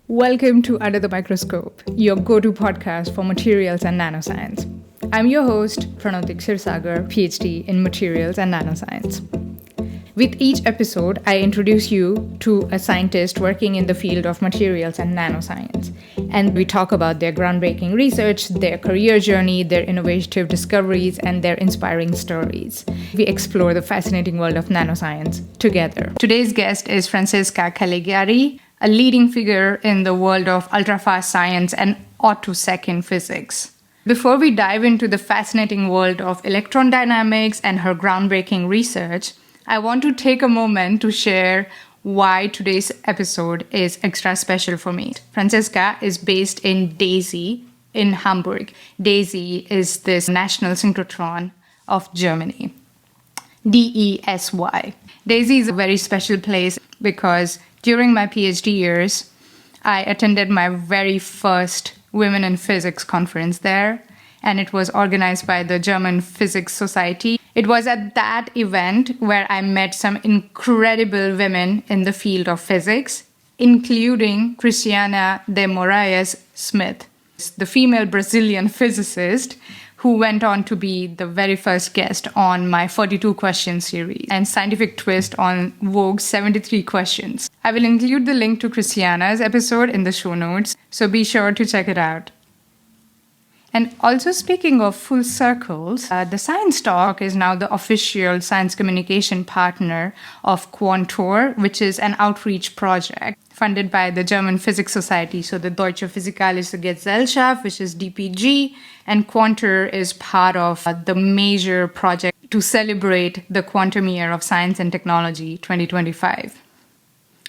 Welcome to Under the Microscope, your go-to podcast for materials and nanoscience. I'm your host, Pranoti Kshirsagar, PhD in materials and nanoscience. With each episode, I introduce you to a scientist working in the field of materials and nanoscience. And we talk about their groundbreaking research, their career journey, their innovative discoveries, and their inspiring stories. We explore the fascinating world of nanoscience together. Today's guest is Francesca Calegari, a leading figure in the world of ultra-fast science and Attosecond physics. Before we dive into the fascinating world of electron dynamics and her groundbreaking research, I want to take a moment to share why today's episode is extra special for me. Francesca is based in DESY in Hamburg. DESY is this national synchrotron of Germany. DESY. DESY is a very special place because during my PhD years, I attended my very first Women in Physics conference there, and it was organized by the German Physics Society. It was at that event where I met some incredible women in the field of physics, including Christiana de Moraes Smith, the female Brazilian physicist who went on to be the very first guest on my 42 question series and scientific twist on Vogue's 73 questions. I will include the link to Christiana's episode in the show notes, so be sure to check it out. And also, speaking of full circles, the Science Talk is now the official science communication partner of Quantor, which is an outreach project funded by the German Physics Society. So the Deutsche Physikalische Gesellschaft, which is DPG, and Quantor is part of the major project to celebrate the Quantum Year of Science and Technology 2025.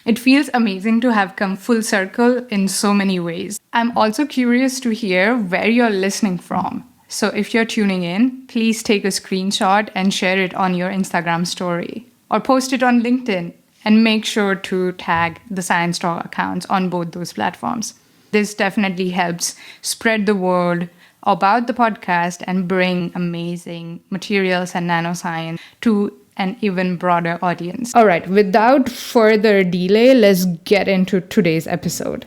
It feels amazing to have come full circle in so many ways. I'm also curious to hear where you're listening from. So if you're tuning in, please take a screenshot and share it on your Instagram story or post it on LinkedIn and make sure to tag the Science Talk accounts on both those platforms. This definitely helps spread the word about the podcast and bring amazing materials and nanoscience to an even broader audience. All right, without further delay, let's get into today's episode.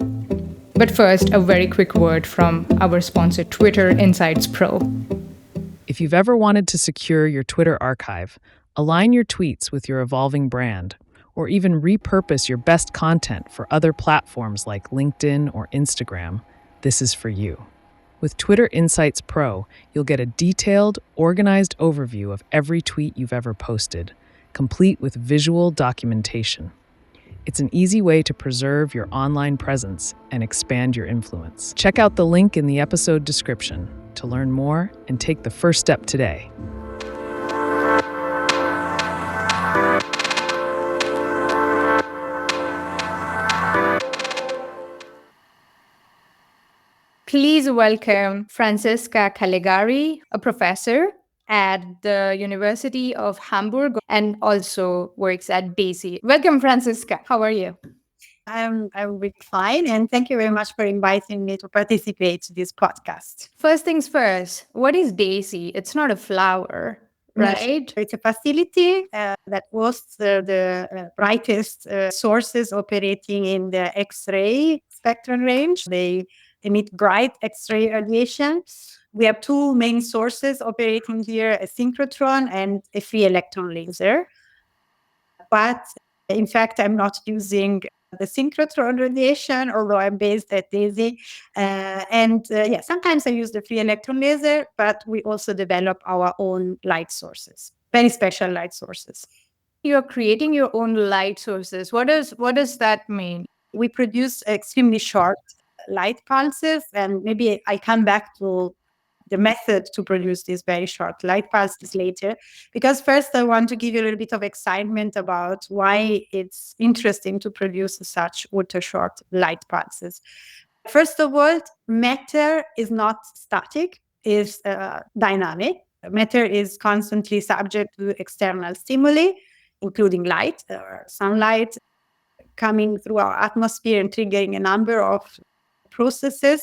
But first, a very quick word from our sponsor, Twitter Insights Pro. If you've ever wanted to secure your Twitter archive, align your tweets with your evolving brand, or even repurpose your best content for other platforms like LinkedIn or Instagram, this is for you. With Twitter Insights Pro, you'll get a detailed, organized overview of every tweet you've ever posted, complete with visual documentation. It's an easy way to preserve your online presence and expand your influence. Check out the link in the episode description to learn more and take the first step today. Please welcome Francesca Calegari, a professor at the University of Hamburg and also works at DESY. Welcome, Francesca. How are you? I'm fine, and thank you very much for inviting me to participate in this podcast. First things first, what is DESY? It's not a flower, right? It's a facility that hosts the brightest sources operating in the X-ray spectrum range. They emit bright X-ray radiation. We have two main sources operating here, a synchrotron and a free electron laser. But in fact, I'm not using the synchrotron radiation, although I'm based at DESY. Sometimes I use the free electron laser, but we also develop our own light sources, very special light sources. You're creating your own light sources. What does that mean? We produce extremely short light pulses, and maybe I come back to the method to produce these very short light pulses later, because first I want to give you a little bit of excitement about why it's interesting to produce such ultra short light pulses. First of all, matter is not static, it's dynamic. Matter is constantly subject to external stimuli, including light or sunlight coming through our atmosphere and triggering a number of processes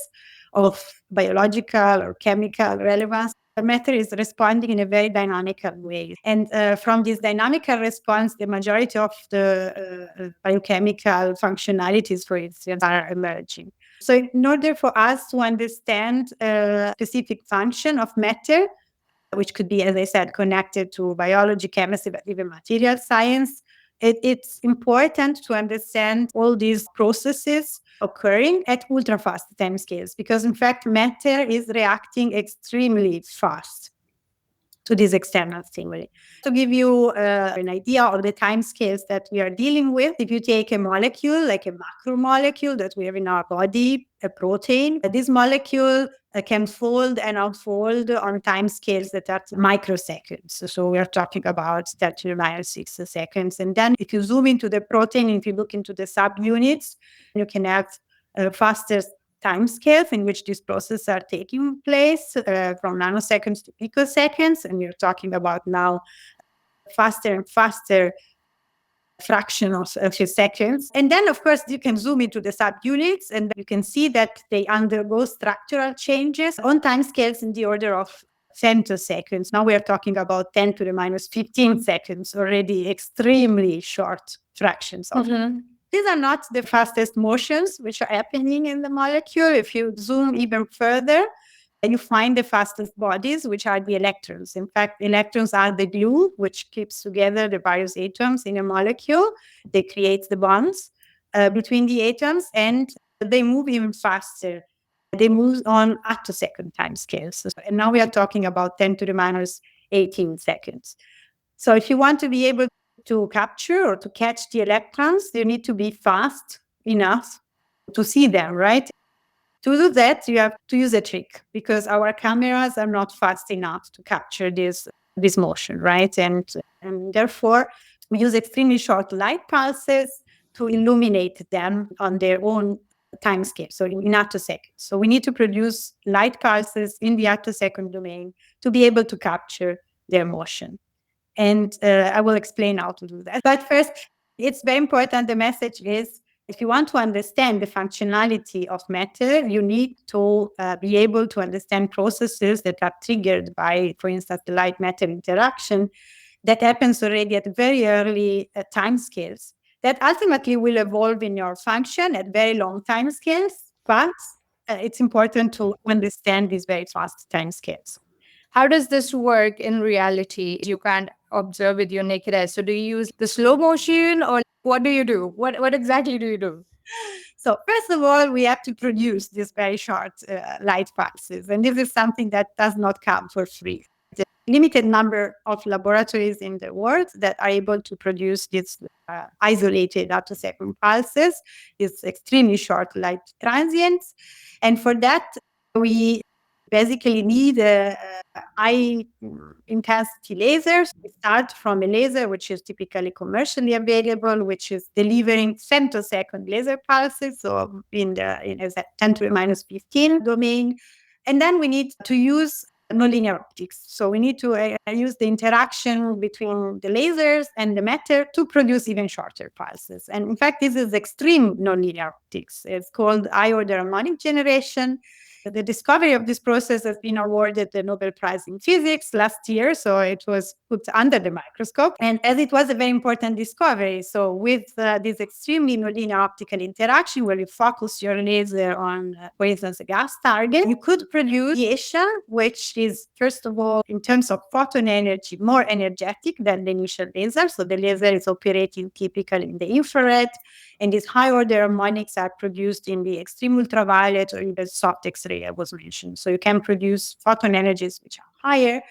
of biological or chemical relevance. matter is responding in a very dynamical way. And from this dynamical response, the majority of the biochemical functionalities, for instance, are emerging. So in order for us to understand a specific function of matter, which could be, as I said, connected to biology, chemistry, but even material science, it's important to understand all these processes occurring at ultra fast timescales, because in fact, matter is reacting extremely fast to these external stimuli. To give you an idea of the timescales that we are dealing with, if you take a molecule, like a macromolecule that we have in our body, a protein, this molecule can fold and unfold on timescales that are microseconds. So we are talking about 10 to the minus 6 seconds. And then if you zoom into the protein, if you look into the subunits, you can have faster timescales in which these processes are taking place, from nanoseconds to picoseconds. And we're talking about now faster and faster fraction of a few seconds. And then, of course, you can zoom into the subunits and you can see that they undergo structural changes on timescales in the order of femtoseconds. Now we are talking about 10 to the minus 15 seconds, already extremely short fractions of These are not the fastest motions which are happening in the molecule. If you zoom even further, you find the fastest bodies, which are the electrons. In fact, electrons are the glue which keeps together the various atoms in a molecule. They create the bonds between the atoms, and they move even faster. They move on attosecond timescales. And now we are talking about 10 to the minus 18 seconds. So if you want to be able to capture or to catch the electrons, you need to be fast enough to see them, right? To do that, you have to use a trick, because our cameras are not fast enough to capture this motion, right? And therefore, we use extremely short light pulses to illuminate them on their own time scale, so in attoseconds. So we need to produce light pulses in the attosecond domain to be able to capture their motion. And I will explain how to do that. But first, it's very important. The message is, if you want to understand the functionality of matter, you need to be able to understand processes that are triggered by, for instance, the light-matter interaction that happens already at very early time scales that ultimately will evolve in your function at very long time scales. But it's important to understand these very fast time scales. How does this work in reality? You can't observe with your naked eye. So do you use the slow motion, or what do you do? What exactly do you do? So first of all, we have to produce these very short light pulses. And this is something that does not come for free. There's a limited number of laboratories in the world that are able to produce these isolated attosecond pulses, these extremely short light transients. And for that, we basically need high intensity lasers. We start from a laser which is typically commercially available, which is delivering femtosecond laser pulses, so in a 10 to the minus 15 domain. And then we need to use nonlinear optics. So we need to use the interaction between the lasers and the matter to produce even shorter pulses. And in fact, this is extreme nonlinear optics. It's called high-order harmonic generation. The discovery of this process has been awarded the Nobel Prize in Physics last year, so it was put under the microscope. And as it was a very important discovery, so with this extremely nonlinear optical interaction, where you focus your laser on, for instance, a gas target, you could produce radiation, which is, first of all, in terms of photon energy, more energetic than the initial laser. So the laser is operating typically in the infrared, and these high-order harmonics are produced in the extreme ultraviolet or even soft X-ray I was mentioned. So you can produce photon energies which are higher.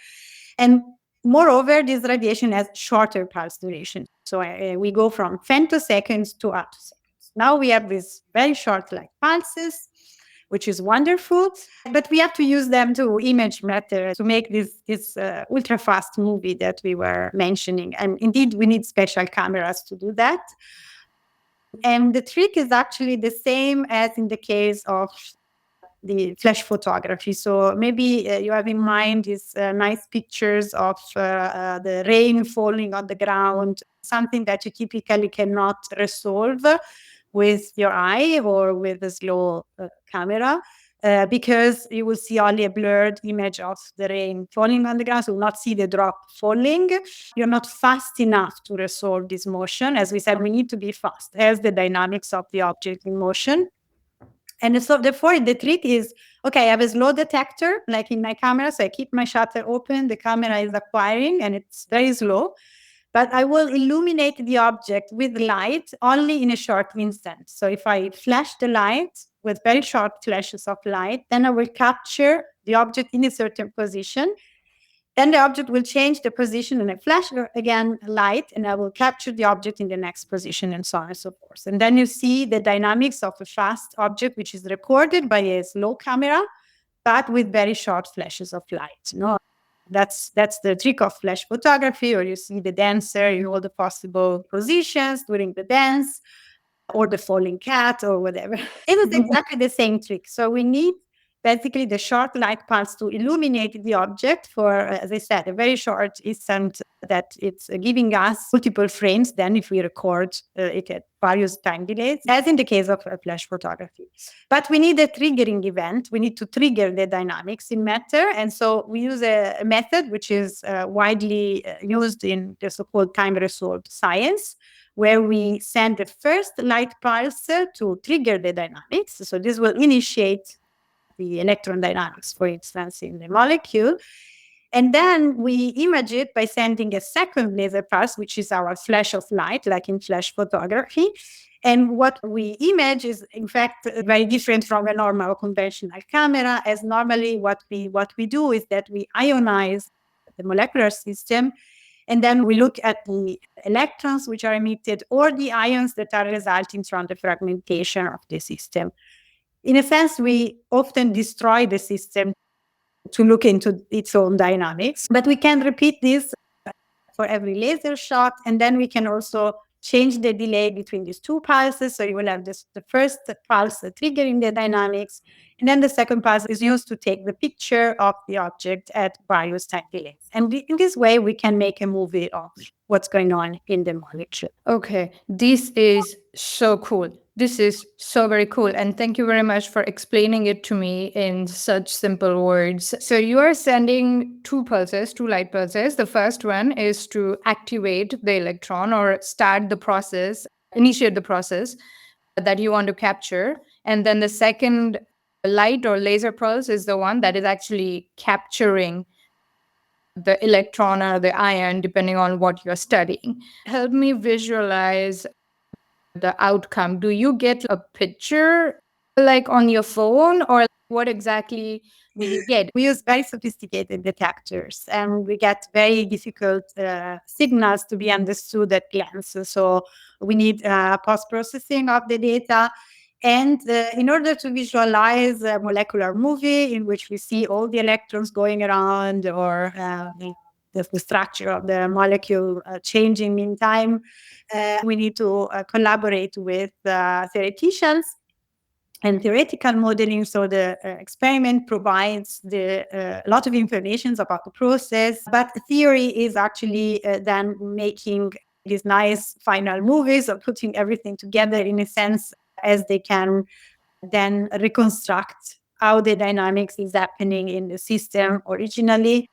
And moreover, this radiation has shorter pulse duration. So we go from femtoseconds to attoseconds. Now we have these very short light pulses, which is wonderful, but we have to use them to image matter to make this ultra-fast movie that we were mentioning. And indeed, we need special cameras to do that. And the trick is actually the same as in the case of the flash photography. So maybe you have in mind these nice pictures of the rain falling on the ground, something that you typically cannot resolve with your eye or with a slow camera. because you will see only a blurred image of the rain falling on the ground. So you will not see the drop falling. You're not fast enough to resolve this motion. As we said, we need to be fast as the dynamics of the object in motion. And so therefore, the trick is, okay, I have a slow detector, like in my camera. So I keep my shutter open, the camera is acquiring, and it's very slow. But I will illuminate the object with light only in a short instant. So if I flash the light with very short flashes of light, then I will capture the object in a certain position. Then the object will change the position and I flash again light and I will capture the object in the next position and so on and so forth. And then you see the dynamics of a fast object, which is recorded by a slow camera, but with very short flashes of light. No, that's the trick of flash photography, or you see the dancer in all the possible positions during the dance, or the falling cat or whatever. It is exactly the same trick. So we need basically the short light pulse to illuminate the object for, as I said, a very short instant that it's giving us multiple frames. Then if we record it at various time delays, as in the case of flash photography. But we need a triggering event. We need to trigger the dynamics in matter. And so we use a method which is widely used in the so-called time-resolved science, where we send the first light pulse to trigger the dynamics. So this will initiate the electron dynamics, for instance, in the molecule. And then we image it by sending a second laser pulse, which is our flash of light, like in flash photography. And what we image is, in fact, very different from a normal conventional camera, as normally what we do is that we ionize the molecular system, and then we look at the electrons which are emitted or the ions that are resulting from the fragmentation of the system. In a sense, we often destroy the system to look into its own dynamics, but we can repeat this for every laser shot, and then we can also change the delay between these two pulses. So you will have the first pulse triggering the dynamics, and then the second pulse is used to take the picture of the object at various time delays. And in this way, we can make a movie of what's going on in the molecule. Okay, this is so cool. This is so very cool. And thank you very much for explaining it to me in such simple words. So you are sending two light pulses. The first one is to activate the electron or start the process, initiate the process that you want to capture. And then the second light or laser pulse is the one that is actually capturing the electron or the ion, depending on what you're studying. Help me visualize the outcome. Do you get a picture like on your phone, or what exactly do you get? We use very sophisticated detectors and we get very difficult signals to be understood at glance. So we need post-processing of the data. And in order to visualize a molecular movie in which we see all the electrons going around, or the structure of the molecule changing in time, we need to collaborate with theoreticians and theoretical modeling. So the experiment provides a lot of information about the process, but theory is actually then making these nice final movies or putting everything together in a sense as they can then reconstruct how the dynamics is happening in the system originally,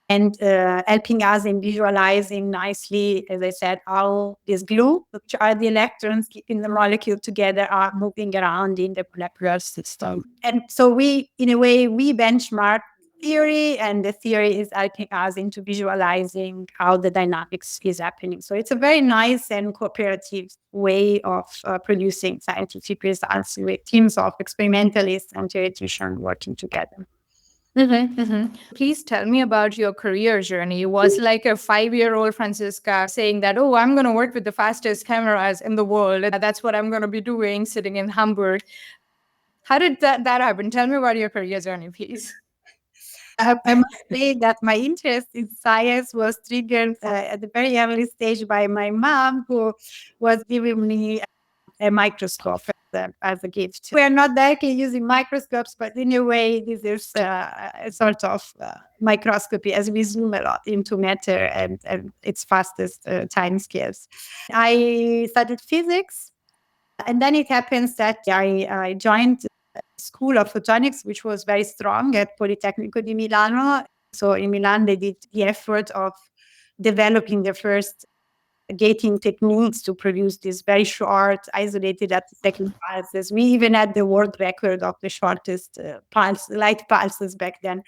and helping us in visualizing nicely, as I said, how this glue, which are the electrons keeping the molecule together, are moving around in the molecular system. And so we, in a way, we benchmark theory, and the theory is helping us into visualizing how the dynamics is happening. So it's a very nice and cooperative way of producing scientific results with teams of experimentalists and theoreticians working together. Please tell me about your career journey. Was like a 5-year-old Francesca saying that, oh, I'm going to work with the fastest cameras in the world. That's what I'm going to be doing sitting in Hamburg. How did that happen? Tell me about your career journey, please. I must say that my interest in science was triggered at the very early stage by my mom, who was giving me a microscope as a gift. We are not directly using microscopes, but in a way, this is a sort of microscopy as we zoom a lot into matter and its fastest time scales. I studied physics, and then it happens that I joined school of photonics, which was very strong at Politecnico di Milano. So in Milan, they did the effort of developing the first gating techniques to produce these very short, isolated attosecond pulses. We even had the world record of the shortest light pulses back then.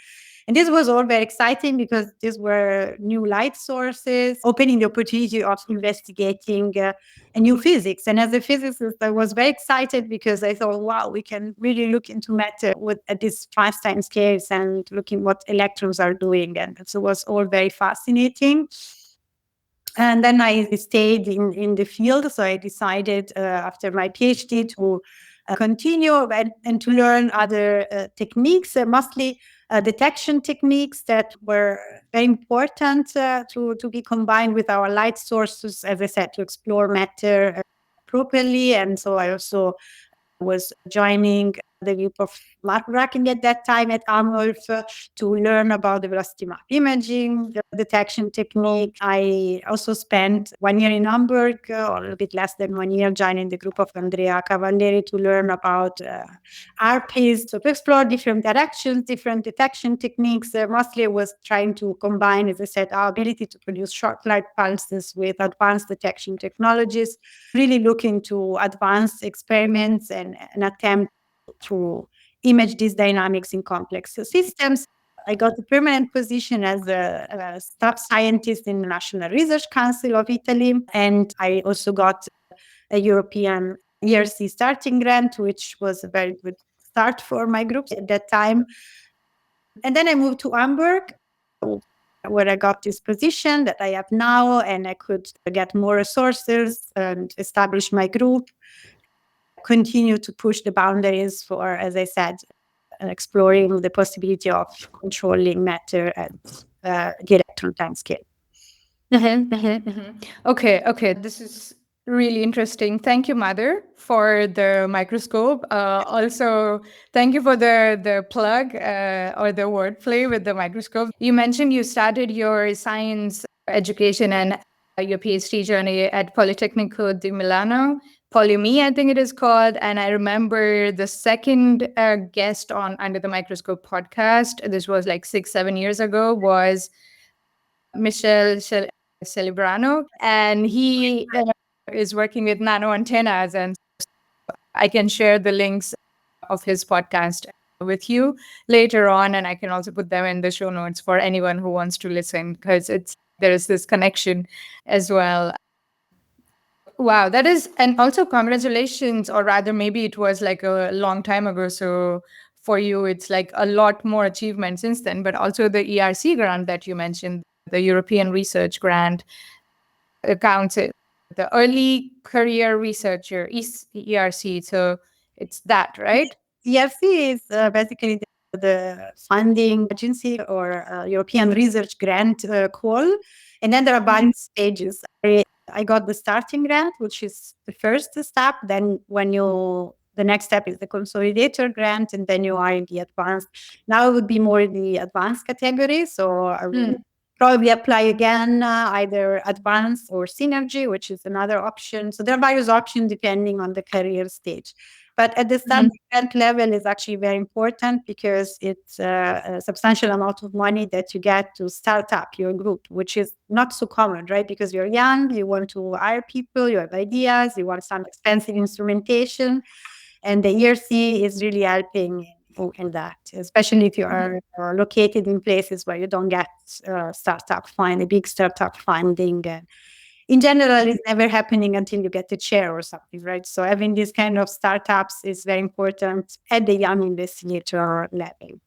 And this was all very exciting because these were new light sources, opening the opportunity of investigating a new physics. And as a physicist, I was very excited because I thought, wow, we can really look into matter at these Einstein scales and looking what electrons are doing. And so it was all very fascinating. And then I stayed in the field. So I decided after my PhD to continue and to learn other techniques, mostly detection techniques that were very important to be combined with our light sources, as I said, to explore matter properly. And so I also was joining the group of Mark Racking at that time at Amulf to learn about the velocity map imaging, the detection technique. I also spent 1 year in Hamburg, or a little bit less than 1 year, joining the group of Andrea Cavalieri to learn about RPs, so to explore different directions, different detection techniques. Mostly I was trying to combine, as I said, our ability to produce short light pulses with advanced detection technologies, really looking to advanced experiments and attempt to image these dynamics in complex systems. I got a permanent position as a staff scientist in the National Research Council of Italy, and I also got a European ERC starting grant, which was a very good start for my group at that time. And then I moved to Hamburg, where I got this position that I have now, and I could get more resources and establish my group, continue to push the boundaries for, as I said, exploring the possibility of controlling matter at the electron time scale. Okay. This is really interesting. Thank you, Mother, for the microscope. Also, thank you for the plug or the wordplay with the microscope. You mentioned you started your science education and your PhD journey at Politecnico di Milano. Polyme, I think it is called. And I remember the second guest on Under the Microscope podcast, this was like 6-7 years ago, was Michel Celebrano. And he is working with nano antennas. And I can share the links of his podcast with you later on. And I can also put them in the show notes for anyone who wants to listen, because there is this connection as well. Wow, that is, and also congratulations, or rather, maybe it was like a long time ago. So for you, it's like a lot more achievement since then, but also the ERC grant that you mentioned, the European Research Grant, counts it, the Early Career Researcher, ERC. So it's that, right? ERC is basically the funding agency or European Research Grant call. And then there are various stages. I got the starting grant, which is the first step. Then the next step is the consolidator grant, and then you are in the advanced. Now it would be more in the advanced category. So I will probably apply again, either advanced or synergy, which is another option. So there are various options depending on the career stage. But at the starting grant level is actually very important because it's a substantial amount of money that you get to start up your group, which is not so common, right? Because you're young, you want to hire people, you have ideas, you want some expensive instrumentation. And the ERC is really helping in that, especially if you are located in places where you don't get big startup funding. In general, it's never happening until you get the chair or something, right? So having these kind of startups is very important at the young investigator level.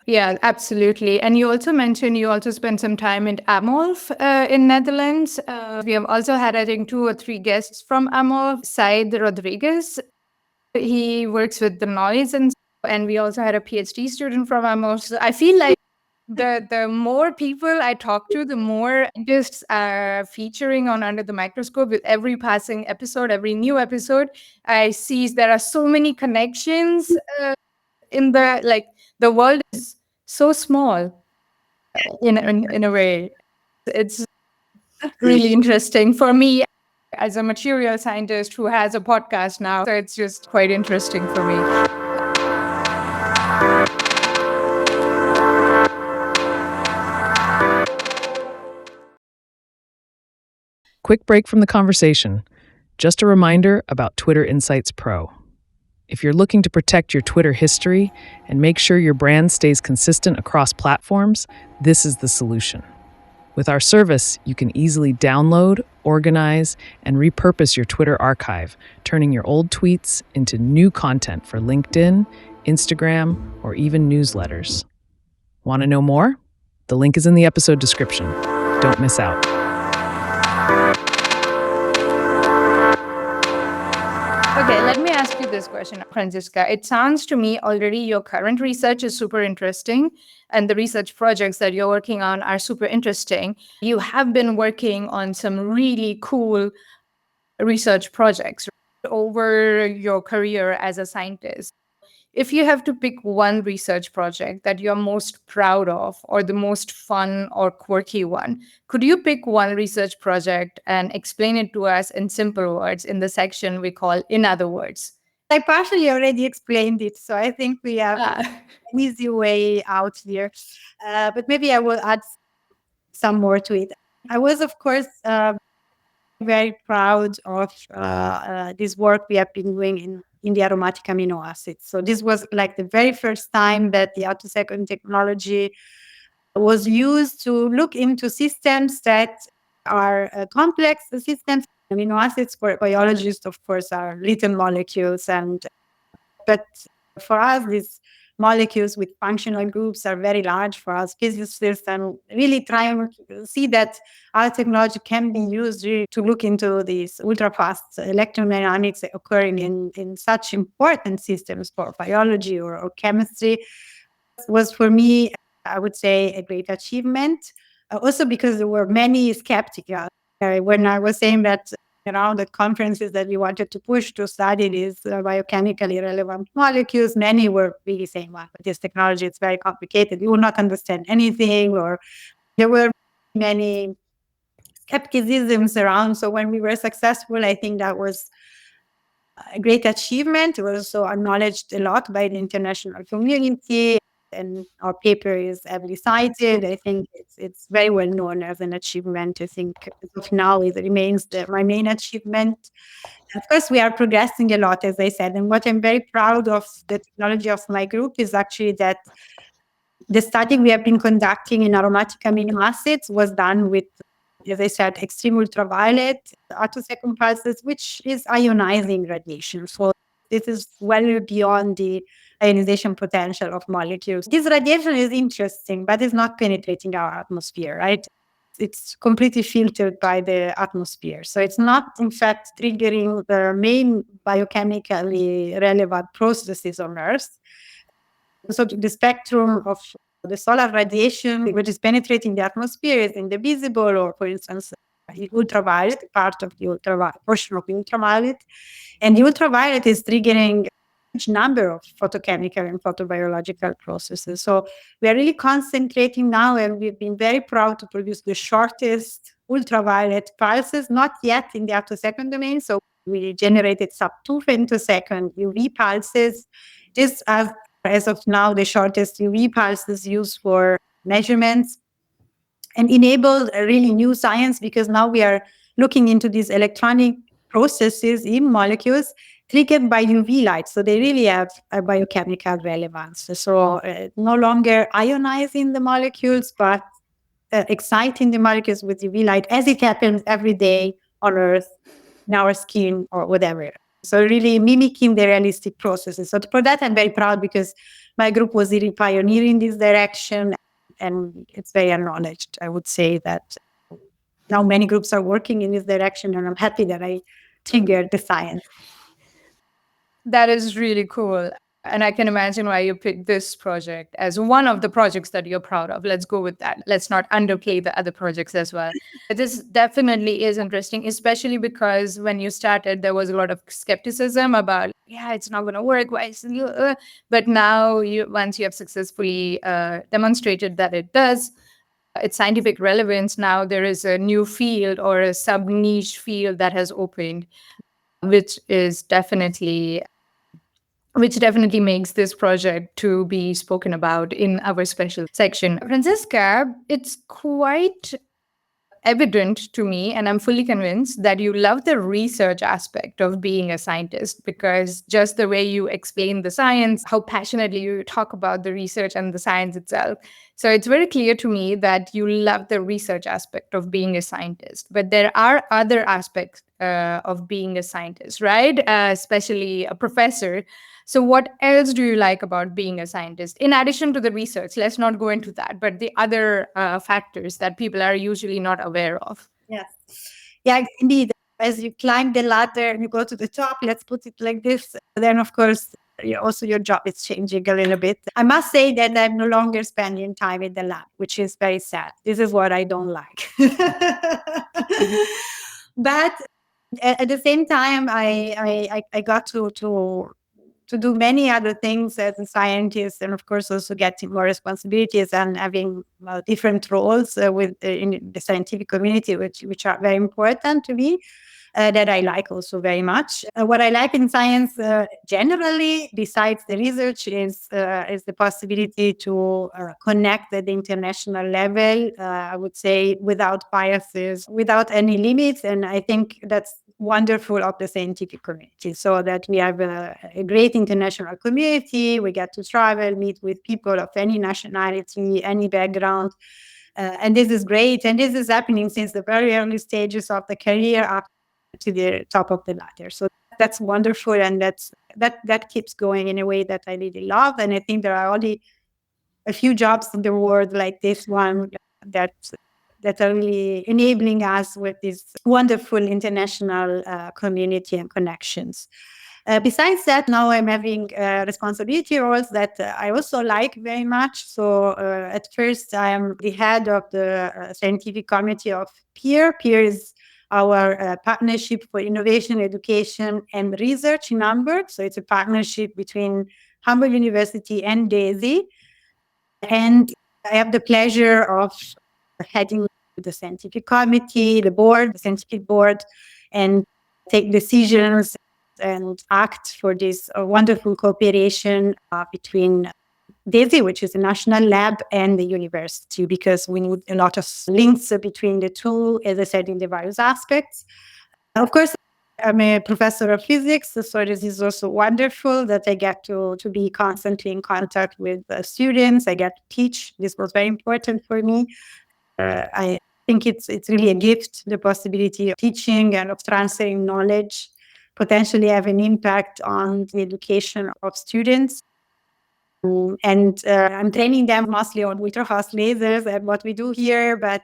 Yeah, absolutely. And you also mentioned you also spent some time in Amolf in Netherlands. We have also had, I think, 2 or 3 guests from Amolf. Said Rodriguez, he works with the noise, and we also had a PhD student from Amolf. So I feel like the more people I talk to, the more just featuring on Under the Microscope. With every passing episode, every new episode, I see there are so many connections in the world is so small in a way. It's really interesting for me. as a material scientist who has a podcast now. So it's just quite interesting for me. Quick break from the conversation. Just a reminder about Twitter Insights Pro. If you're looking to protect your Twitter history and make sure your brand stays consistent across platforms, this is the solution. With our service, you can easily download, organize, and repurpose your Twitter archive, turning your old tweets into new content for LinkedIn, Instagram, or even newsletters. Want to know more? The link is in the episode description. Don't miss out. Okay, let me ask you this question, Francesca. It sounds to me already your current research is super interesting, and the research projects that you're working on are super interesting. You have been working on some really cool research projects over your career as a scientist. If you have to pick one research project that you're most proud of, or the most fun or quirky one, could you pick one research project and explain it to us in simple words in the section we call In Other Words? I partially already explained it, so I think we have an easy way out here. But maybe I will add some more to it. I was, of course, very proud of this work we have been doing in the aromatic amino acids. So this was like the very first time that the Attosecond technology was used to look into systems that are complex systems. Amino acids for biologists, of course, are little molecules, but for us, these molecules with functional groups are very large for us physicists, and really trying to see that our technology can be used really to look into these ultra fast electrodynamics occurring in such important systems for biology or chemistry was for me, I would say, a great achievement. Also because there were many skeptics. When I was saying that around the conferences that we wanted to push to study these biochemically relevant molecules, many were really saying, wow, this technology is very complicated. You will not understand anything. Or there were many skepticisms around. So when we were successful, I think that was a great achievement. It was also acknowledged a lot by the international community, and our paper is heavily cited. I think it's very well known as an achievement. I think as of now it remains my main achievement. Of course, we are progressing a lot, as I said. And what I'm very proud of the technology of my group is actually that the study we have been conducting in aromatic amino acids was done with, as I said, extreme ultraviolet attosecond pulses, which is ionizing radiation. So this is well beyond the ionization potential of molecules. This radiation is interesting, but it's not penetrating our atmosphere, right? It's completely filtered by the atmosphere. So it's not, in fact, triggering the main biochemically relevant processes on Earth. So the spectrum of the solar radiation, which is penetrating the atmosphere, is invisible, or for instance, the ultraviolet, part of the ultraviolet, portion of the ultraviolet. And the ultraviolet is triggering a huge number of photochemical and photobiological processes. So we are really concentrating now, and we've been very proud to produce the shortest ultraviolet pulses, not yet in the attosecond domain. So we generated sub 2 femtosecond UV pulses. This as of now, the shortest UV pulses used for measurements, and enabled a really new science, because now we are looking into these electronic processes in molecules triggered by UV light. So they really have a biochemical relevance. So no longer ionizing the molecules, but exciting the molecules with UV light, as it happens every day on Earth, in our skin or whatever. So really mimicking the realistic processes. So for that, I'm very proud, because my group was really pioneering this direction, and it's very acknowledged. I would say that now many groups are working in this direction, and I'm happy that I triggered the science. That is really cool. And I can imagine why you picked this project as one of the projects that you're proud of. Let's go with that. Let's not underplay the other projects as well. But this definitely is interesting, especially because when you started, there was a lot of skepticism about, yeah, it's not going to work. Why is But now, once you have successfully demonstrated that it does, its scientific relevance, now there is a new field or a sub niche field that has opened, which is definitely which definitely makes this project to be spoken about in our special section. Francesca, it's quite evident to me, and I'm fully convinced that you love the research aspect of being a scientist, because just the way you explain the science, how passionately you talk about the research and the science itself. So it's very clear to me that you love the research aspect of being a scientist. But there are other aspects of being a scientist, right? Especially a professor. So, what else do you like about being a scientist? In addition to the research, let's not go into that, but the other factors that people are usually not aware of. Yes. Yeah, indeed. As you climb the ladder and you go to the top, let's put it like this, then of course, also your job is changing a little bit. I must say that I'm no longer spending time in the lab, which is very sad. This is what I don't like. But at the same time, I got to do many other things as a scientist, and of course also getting more responsibilities and having different roles in the scientific community, which are very important to me. That I like also very much. What I like in science generally, besides the research, is the possibility to connect at the international level. I would say without biases, without any limits, and I think that's wonderful of the scientific community. So that we have a great international community. We get to travel, meet with people of any nationality, any background. And this is great. And this is happening since the very early stages of the career up to the top of the ladder. So that's wonderful. And that keeps going in a way that I really love. And I think there are only a few jobs in the world like this one that are really enabling us with this wonderful international community and connections. Besides that, now I'm having responsibility roles that I also like very much. So at first, I am the head of the scientific committee of PEER. PEER is our partnership for innovation, education, and research in Hamburg. So it's a partnership between Hamburg University and DESY. And I have the pleasure of heading the scientific committee, the scientific board, and take decisions and act for this wonderful cooperation between DESY, which is a national lab, and the university, because we need a lot of links between the two, as I said, in the various aspects. Of course, I'm a professor of physics, so this is also wonderful that I get to be constantly in contact with students. I get to teach. This was very important for me. I think it's really a gift, the possibility of teaching and of transferring knowledge, potentially have an impact on the education of students. And I'm training them mostly on Witterhaus lasers and what we do here, but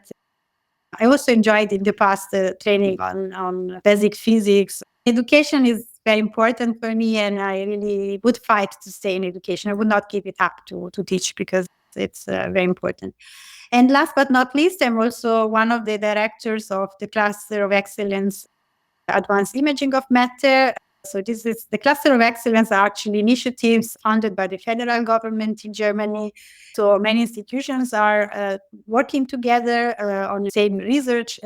I also enjoyed in the past training on basic physics. Education is very important for me, and I really would fight to stay in education. I would not give it up to teach, because it's very important. And last but not least, I'm also one of the directors of the Cluster of Excellence Advanced Imaging of Matter. So this is the Cluster of Excellence are actually initiatives funded by the federal government in Germany. So many institutions are working together on the same research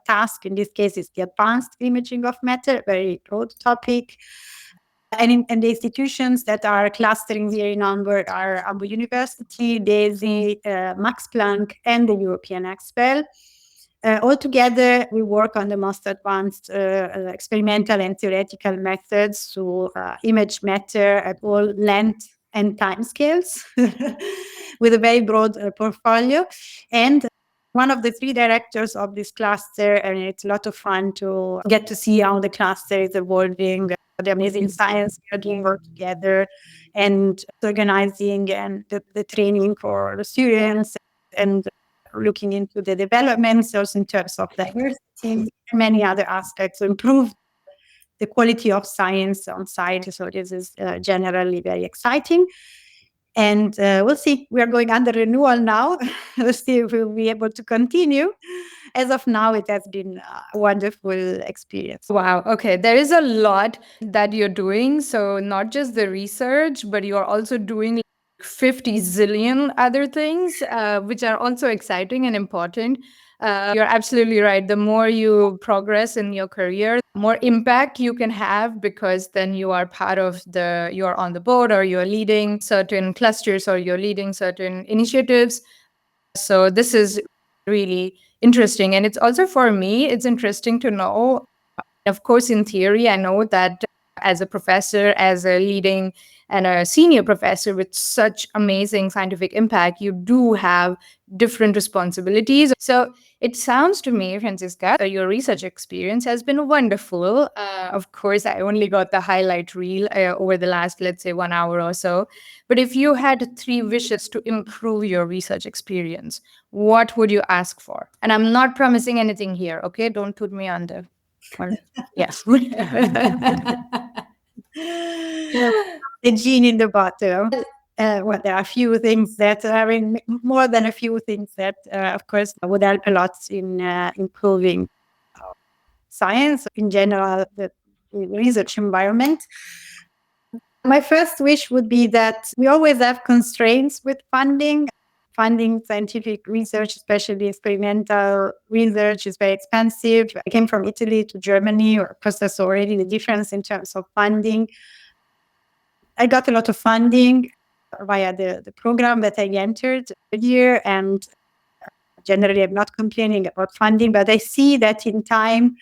task. In this case, it's the advanced imaging of matter, a very broad topic. And the institutions that are clustering here in Hamburg are Hamburg University, DESY, Max Planck, and the European XPEL. Altogether, we work on the most advanced experimental and theoretical methods to image matter at all length and time scales with a very broad portfolio. And one of the three directors of this cluster, and it's a lot of fun to get to see how the cluster is evolving, the amazing science we are doing work together, and organizing and the training for the students, and looking into the developments also in terms of diversity and many other aspects to improve the quality of science on site. So this is generally very exciting. And we'll see. We are going under renewal now. We'll see if we'll be able to continue. As of now, it has been a wonderful experience. Wow. Okay. There is a lot that you're doing. So not just the research, but you're also doing 50 zillion other things, which are also exciting and important. You're absolutely right. The more you progress in your career, the more impact you can have, because then you are you're on the board, or you're leading certain clusters, or you're leading certain initiatives. So this is really interesting. And it's also, for me, it's interesting to know, of course, in theory, I know that as a professor, as a leading and a senior professor with such amazing scientific impact, you do have different responsibilities. So it sounds to me, Francesca, your research experience has been wonderful. Of course, I only got the highlight reel over the last, let's say, 1 hour or so. But if you had 3 wishes to improve your research experience, what would you ask for? And I'm not promising anything here, okay? Don't put me under. Yes. The gene in the bottle. Well, there are a few things that, more than a few things that, of course, would help a lot in improving science in general, the research environment. My first wish would be that we always have constraints with funding. Funding scientific research, especially experimental research, is very expensive. I came from Italy to Germany, of course, that's already the difference in terms of funding. I got a lot of funding via the program that I entered earlier, and generally I'm not complaining about funding, but I see that in time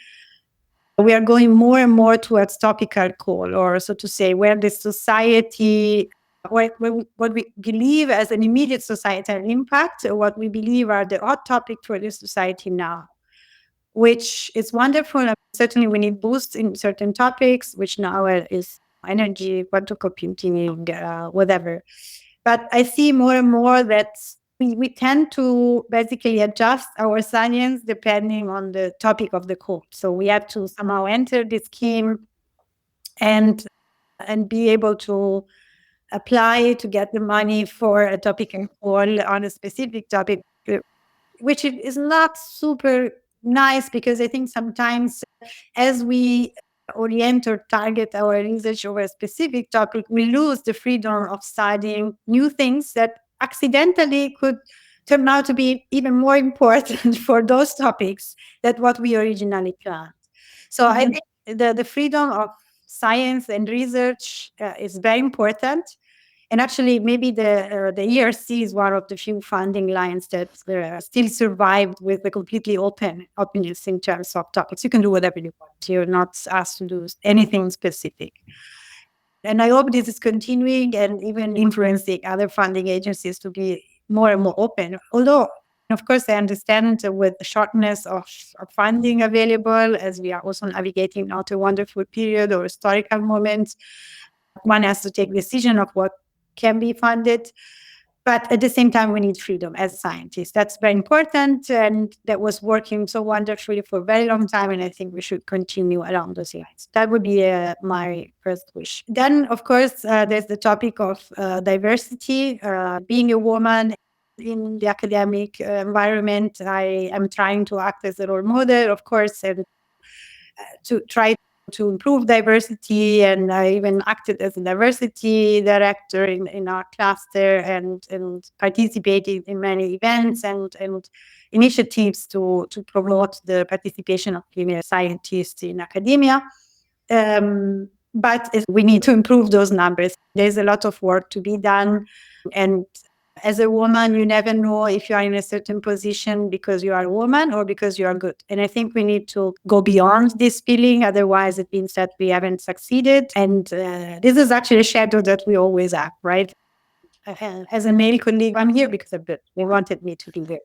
we are going more and more towards topical call, or so to say, where the society, what we believe as an immediate societal impact, or what we believe are the hot topic for the society now, which is wonderful. Certainly we need boosts in certain topics, which now is energy, quantum computing, whatever. But I see more and more that we tend to basically adjust our science depending on the topic of the call. So we have to somehow enter the scheme and be able to apply to get the money for a topic and call on a specific topic, which is not super nice, because I think sometimes as we orient or target our research over a specific topic, we lose the freedom of studying new things that accidentally could turn out to be even more important for those topics than what we originally planned. So I think the freedom of science and research is very important. And actually, maybe the ERC is one of the few funding lines that still survived with the completely openness in terms of topics. You can do whatever you want. You're not asked to do anything specific. And I hope this is continuing and even influencing other funding agencies to be more and more open. Although, of course, I understand with the shortness of funding available, as we are also navigating not a wonderful period or historical moment, one has to take decision of what can be funded. But at the same time, we need freedom as scientists. That's very important. And that was working so wonderfully for a very long time. And I think we should continue along those lines. That would be my first wish. Then, of course, there's the topic of diversity. Being a woman in the academic environment, I am trying to act as a role model, of course, and to try to improve diversity. And I even acted as a diversity director in our cluster, and participated in many events and initiatives to promote the participation of female scientists in academia. But we need to improve those numbers. There's a lot of work to be done. And as a woman, you never know if you are in a certain position because you are a woman or because you are good. And I think we need to go beyond this feeling. Otherwise, it means that we haven't succeeded. And this is actually a shadow that we always have, right? As a male colleague, I'm here because of it. They wanted me to be there.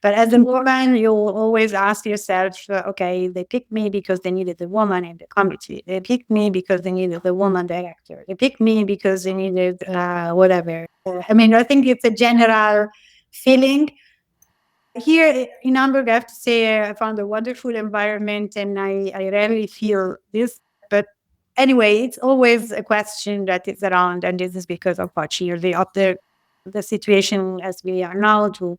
But as a woman, you always ask yourself, okay, they picked me because they needed a woman in the committee. They picked me because they needed a woman director. They picked me because they needed whatever. I think it's a general feeling. Here in Hamburg, I have to say, I found a wonderful environment, and I rarely feel this. But anyway, it's always a question that is around, and this is because of unfortunately of the situation as we are now, to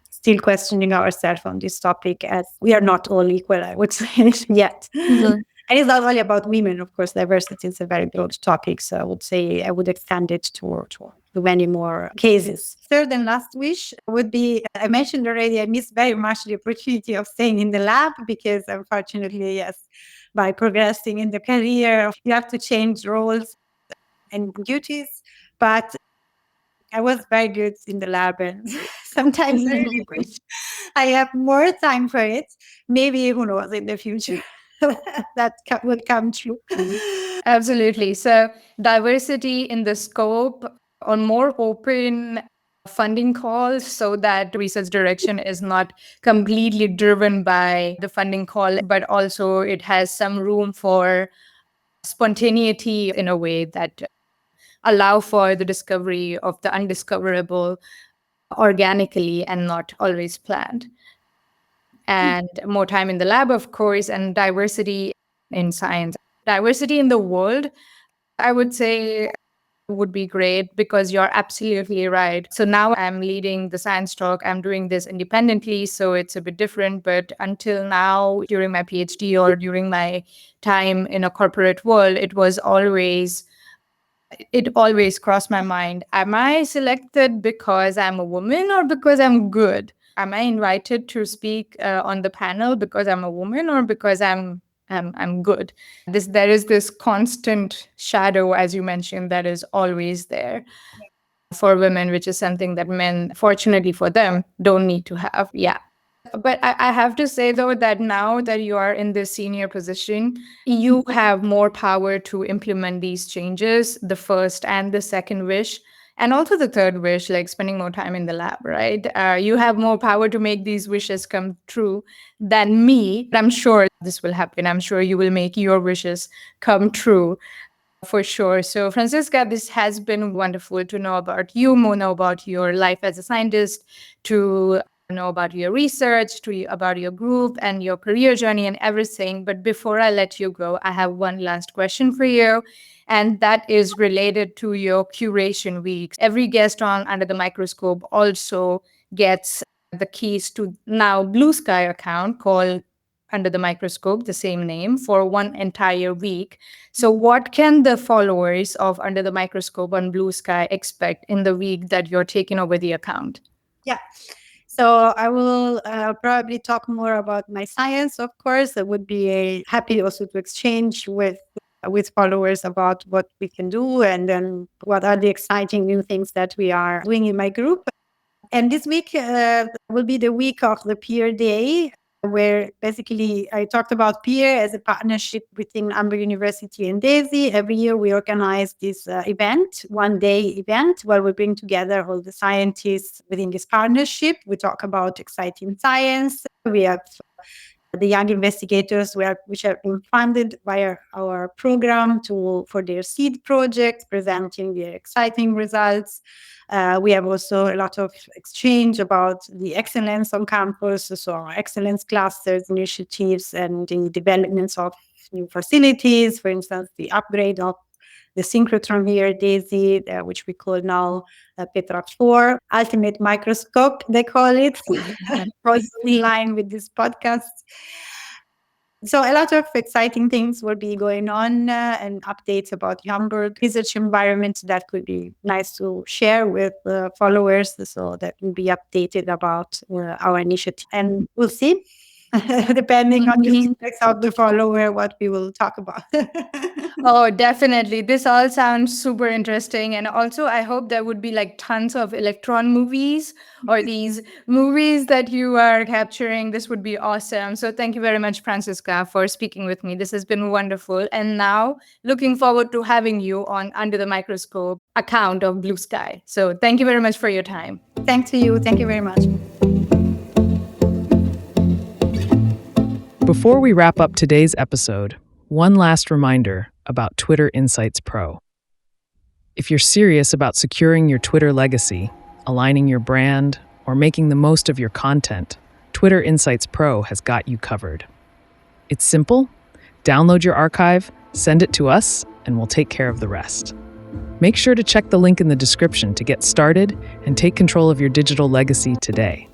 still questioning ourselves on this topic, as we are not all equal, I would say, yet. And it's not only about women, of course. Diversity is a very broad topic, so I would say I would extend it to to many more cases. Third and last wish would be, I mentioned already, I miss very much the opportunity of staying in the lab because unfortunately, yes, by progressing in the career, you have to change roles and duties. But I was very good in the lab, and sometimes I really wish I have more time for it. Maybe who knows in the future that will come true. Absolutely. So, diversity in the scope on more open funding calls so that research direction is not completely driven by the funding call, but also it has some room for spontaneity in a way that allow for the discovery of the undiscoverable organically and not always planned. And more time in the lab, of course, and diversity in science. Diversity in the world, I would say, would be great because you're absolutely right. So now I'm leading the science talk. I'm doing this independently, so it's a bit different. But until now, during my PhD or during my time in a corporate world, it always crossed my mind. Am I selected because I'm a woman or because I'm good? Am I invited to speak on the panel because I'm a woman or because I'm good? There is this constant shadow, as you mentioned, that is always there for women, which is something that men, fortunately for them, don't need to have. Yeah. But I have to say, though, that now that you are in this senior position, you have more power to implement these changes, the first and the second wish, and also the third wish, like spending more time in the lab, right? You have more power to make these wishes come true than me. I'm sure this will happen. I'm sure you will make your wishes come true. For sure. So, Francesca, this has been wonderful to know about you, more know about your life as a scientist, to know about your research, about your group and your career journey and everything. But before I let you go, I have one last question for you. And that is related to your curation weeks. Every guest on Under the Microscope also gets the keys to now BlueSky account called Under the Microscope, the same name, for one entire week. So, what can the followers of Under the Microscope on BlueSky expect in the week that you're taking over the account? Yeah. So I will probably talk more about my science, of course. I would be happy also to exchange with followers about what we can do and then what are the exciting new things that we are doing in my group. And this week will be the week of the Peer Day, where basically I talked about Peer as a partnership between Hamburg University and DESY. Every year we organize this event, one-day event, where we bring together all the scientists within this partnership. We talk about exciting science. We have the young investigators which have been funded via our program for their seed projects, presenting their exciting results. We have also a lot of exchange about the excellence on campus, so our excellence clusters, initiatives, and the developments of new facilities. For instance, the upgrade of the Synchrotron here at DESY, which we call now Petra 4, Ultimate Microscope, they call it, also in line with this podcast. So a lot of exciting things will be going on and updates about Hamburg research environment that could be nice to share with followers so that will be updated about our initiative. And we'll see, depending on the feedback of the follower, what we will talk about. Oh, definitely. This all sounds super interesting. And also, I hope there would be like tons of Electron movies or these movies that you are capturing. This would be awesome. So, thank you very much, Francesca, for speaking with me. This has been wonderful. And now, looking forward to having you on Under the Microscope account of BlueSky. So, thank you very much for your time. Thanks to you. Thank you very much. Before we wrap up today's episode, one last reminder about Twitter Insights Pro. If you're serious about securing your Twitter legacy, aligning your brand, or making the most of your content, Twitter Insights Pro has got you covered. It's simple. Download your archive, send it to us, and we'll take care of the rest. Make sure to check the link in the description to get started and take control of your digital legacy today.